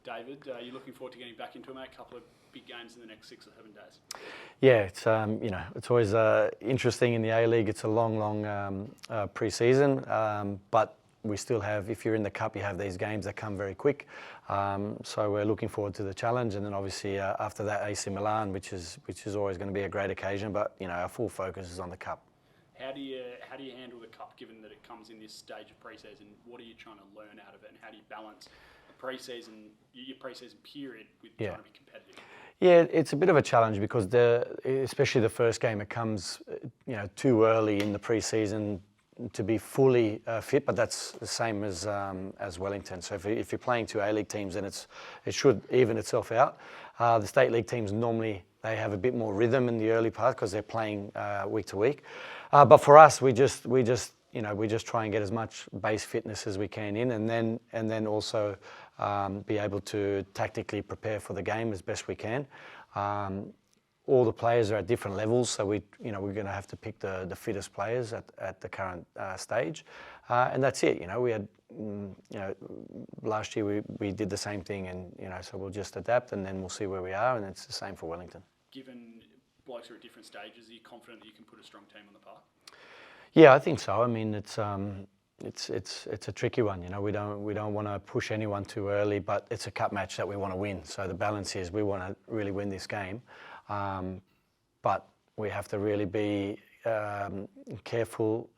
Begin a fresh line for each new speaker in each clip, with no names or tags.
David. You're looking forward to getting back into it, mate. A couple of big games in the next 6 or 7 days.
Yeah, it's always interesting in the A-League. It's a long pre-season, but we still have, if you're in the Cup, you have these games that come very quick. So we're looking forward to the challenge, and then obviously after that AC Milan, which is always going to be a great occasion. But our full focus is on the Cup.
How do you handle the Cup, given that it comes in this stage of pre-season? What are you trying to learn out of it, and how do you balance your pre-season period with trying to be competitive?
Yeah, it's a bit of a challenge because especially the first game, it comes too early in the pre-season to be fully fit, but that's the same as Wellington. So if you're playing 2 A-League teams, then it should even itself out. The State League teams normally they have a bit more rhythm in the early part because they're playing week to week. But for us, we just try and get as much base fitness as we can in, and then also be able to tactically prepare for the game as best we can. All the players are at different levels, so we're going to have to pick the fittest players at the current stage, and that's it. We had last year we did the same thing, and so we'll just adapt, and then we'll see where we are, and it's the same for Wellington.
Given blokes are at different stages, are you confident that you can put a strong team on the park?
Yeah, I think so. I mean, it's a tricky one. We don't want to push anyone too early, but it's a cup match that we want to win. So the balance is we want to really win this game, but we have to really be careful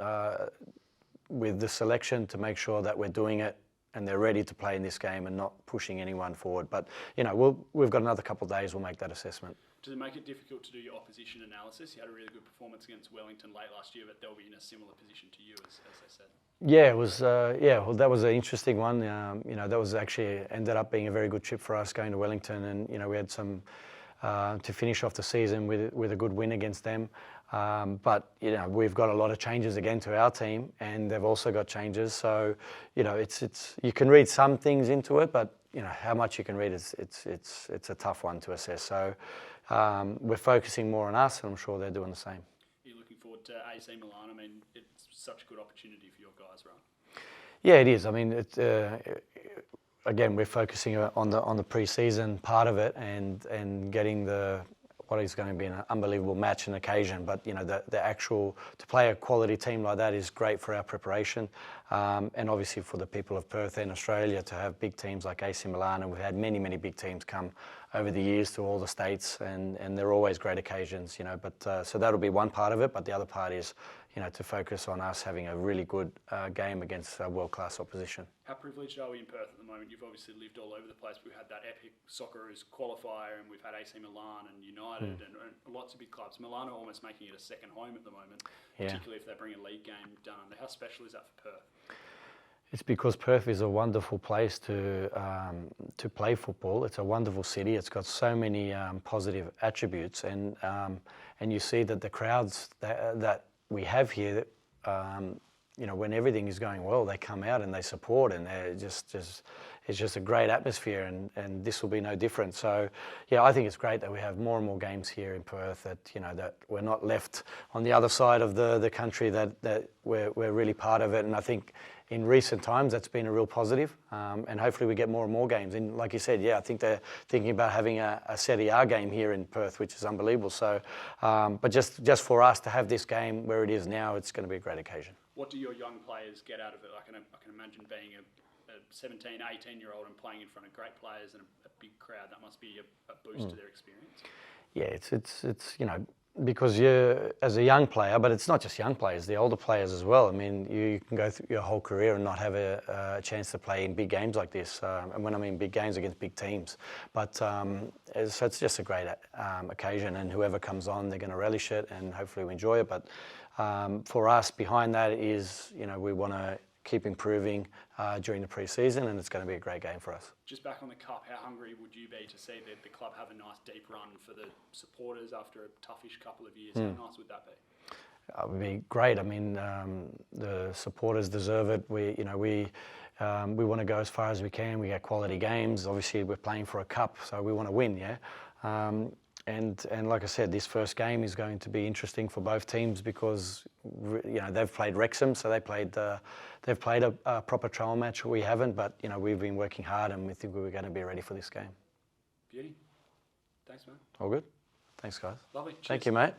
with the selection to make sure that we're doing it and they're ready to play in this game and not pushing anyone forward. But we've got another couple of days. We'll make that assessment.
Does it make it difficult to do your opposition analysis? You had a really good performance against Wellington late last year, but they'll be in a similar position to you, as they said.
Yeah, it was. Well, that was an interesting one. That was actually ended up being a very good trip for us going to Wellington, and we had some to finish off the season with a good win against them. But we've got a lot of changes again to our team, and they've also got changes. So it's you can read some things into it, but how much you can read it's a tough one to assess. So we're focusing more on us, and I'm sure they're doing the same.
You're looking forward to AC Milan. I mean, it's such a good opportunity for your guys, right?
Yeah, it is. I mean, again, we're focusing on the pre-season part of it and getting what is going to be an unbelievable match and occasion. But the actual to play a quality team like that is great for our preparation, and obviously for the people of Perth and Australia to have big teams like AC Milan, and we've had many big teams come over the years to all the states, and they're always great occasions. But so that'll be one part of it. But the other part is to focus on us having a really good game against world-class opposition.
How privileged are we in Perth at the moment? You've obviously lived all over the place. We've had that epic Socceroos qualifier, and we've had AC Milan and United and lots of big clubs. Milan are almost making it a second home at the moment, particularly if they bring a league game down. How special is that for Perth?
It's because Perth is a wonderful place to play football. It's a wonderful city. It's got so many positive attributes, and you see that the crowds that we have here, when everything is going well, they come out and they support, and they're it's just a great atmosphere, and this will be no different. So, yeah, I think it's great that we have more and more games here in Perth, that that we're not left on the other side of the country, that we're really part of it, and I think in recent times that's been a real positive, and hopefully we get more and more games. And like you said, I think they're thinking about having a Serie A game here in Perth, which is unbelievable. So, but just for us to have this game where it is now, it's going to be a great occasion.
What do your young players get out of it? I can imagine being a 17, 18-year-old and playing in front of great players and a big crowd. That must be a boost to their experience.
Yeah, it's because you're as a young player, but it's not just young players, the older players as well. I mean, you can go through your whole career and not have a chance to play in big games like this. And when I mean big games, against big teams. But so it's just a great occasion, and whoever comes on, they're going to relish it, and hopefully we enjoy it. But for us, behind that is, we want to keep improving during the pre-season, and it's going to be a great game for us.
Just back on the Cup, how hungry would you be to see the club have a nice deep run for the supporters after a toughish couple of years? How nice would that be?
It would be great. I mean, the supporters deserve it. We want to go as far as we can. We get quality games. Obviously, we're playing for a cup, so we want to win. Yeah. And like I said, this first game is going to be interesting for both teams because they've played Wrexham, so they've played a proper trial match. We haven't, but we've been working hard, and we think we're going to be ready for this game.
Beauty. Thanks, man.
All good. Thanks, guys.
Lovely. Cheers.
Thank you, mate.